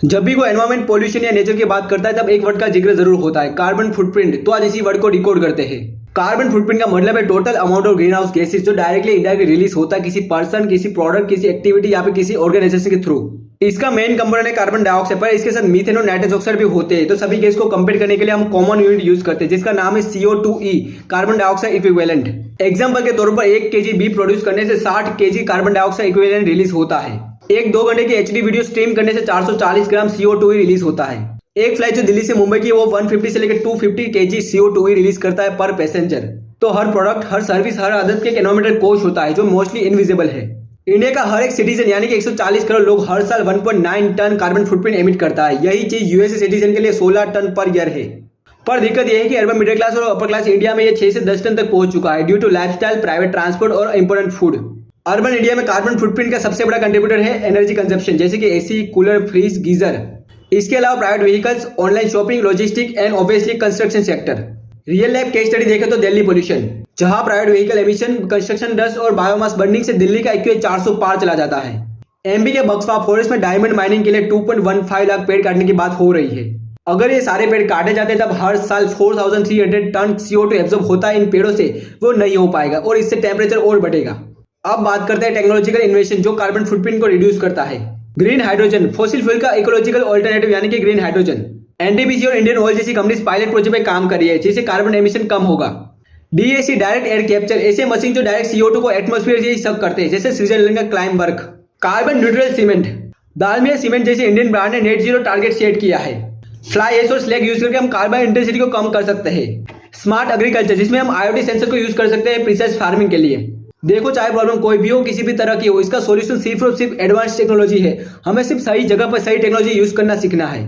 जब भी कोई एनवायरमेंट पोल्यूशन या नेचर की बात करता है तब एक वर्ड का जिक्र जरूर होता है, कार्बन फुटप्रिंट। तो आज इसी वर्ड को डिकोड करते हैं। कार्बन फुटप्रिंट का मतलब है total amount of green house gases जो डायरेक्टली इंडायरेक्टली रिलीज होता है किसी पर्सन, किसी प्रोडक्ट, किसी एक्टिविटी या फिर किसी ऑर्गेनाइजेशन के थ्रू। इसका मेन कंपोनेंट है कार्बन डाइऑक्साइड, पर इसके साथ मीथेन और नाइट्रस ऑक्साइड भी होते हैं। तो सभी गैस को कंपेयर करने के लिए हम कॉमन यूनिट यूज करते हैं जिसका नाम है CO2e, carbon dioxide equivalent. Example के तौर पर 1 kg बीफ प्रोड्यूस करने से 60 kg carbon dioxide equivalent release होता है। एक 2 घंटे की HD वीडियो स्ट्रीम करने से 440 ग्राम CO2e रिलीज होता है। एक फ्लाइट जो दिल्ली से मुंबई की वो 150 से लेकर 250 kg CO2e रिलीज करता है पर पैसेंजर। तो हर प्रोडक्ट, हर सर्विस, हर आदत के एनवायरमेंटल कॉस्ट होता है जो मोस्टली इनविजिबल है। इंडिया का हर एक सिटीजन यानी कि 140 करोड़ लोग हर साल 1.9 टन कार्बन फुटप्रिंट एमिट करता है। यही चीज यूएसए सिटीजन के लिए 16 टन पर ईयर है। पर दिक्कत यह है कि अर्बन मिडिल क्लास और अपर क्लास इंडिया में ये 6 से 10 टन तक पहुंच चुका है due to lifestyle, private transport और इंपोर्टेंट फूड। अर्बन इंडिया में कार्बन फुटप्रिंट का सबसे बड़ा कंट्रीब्यूटर है एनर्जी कंजप्शन, जैसे कि एसी, कूलर, फ्रिज, गीजर। इसके अलावा private vehicles, online shopping, logistic and obviously construction sector. Real life case study देखें तो दिल्ली पोल्यूशन, जहां private vehicle emission, construction dust और बायोमास बर्निंग से दिल्ली का IQ 400 पार चला जाता है। MP के बक्सवा फॉरेस्ट में डायमंड माइनिंग के लिए 2.15 लाख पेड़ काटने की बात हो रही है। अगर ये सारे पेड़ काटे जाते तब हर साल 4300 टन CO2 एब्जॉर्ब होता है इन पेड़ों से, वो नहीं हो पाएगा और इससे टेम्परेचर और बढ़ेगा। अब बात करते हैं टेक्नोलॉजिकल इन्वेशन जो कार्बन फुटप्रिंट को रिड्यूस करता है। ग्रीन हाइड्रोजन, फॉसिल फ्यूल का इकोलॉजिकल ऑल्टरनेटिव यानी कि ग्रीन हाइड्रोजन। NTPC और इंडियन ऑयल जैसी कंपनीज पायलट प्रोजेक्ट पे काम कर रही है जिससे कार्बन एमिशन कम होगा। DAC, डायरेक्ट एयर कैप्चर, ऐसे मशीन जो डायरेक्ट CO2 को एटमॉस्फेयर से सक करते हैं, जैसे स्विट्जरलैंड का क्लाइमबर्ग। Carbon neutral cement, Dalmia cement जैसे इंडियन ब्रांड ने नेट जीरो टारगेट सेट किया है। फ्लाई ऐश और स्लैग यूज करके हम कार्बन इंटेंसिटी को कम कर सकते हैं। स्मार्ट एग्रीकल्चर, जिसमें हम IoT सेंसर को यूज कर सकते हैं प्रिसाइज फार्मिंग के लिए। देखो, चाहे प्रॉब्लम कोई भी हो, किसी भी तरह की हो, इसका सॉल्यूशन सिर्फ और सिर्फ एडवांस टेक्नोलॉजी है। हमें सिर्फ सही जगह पर सही टेक्नोलॉजी यूज करना सीखना है।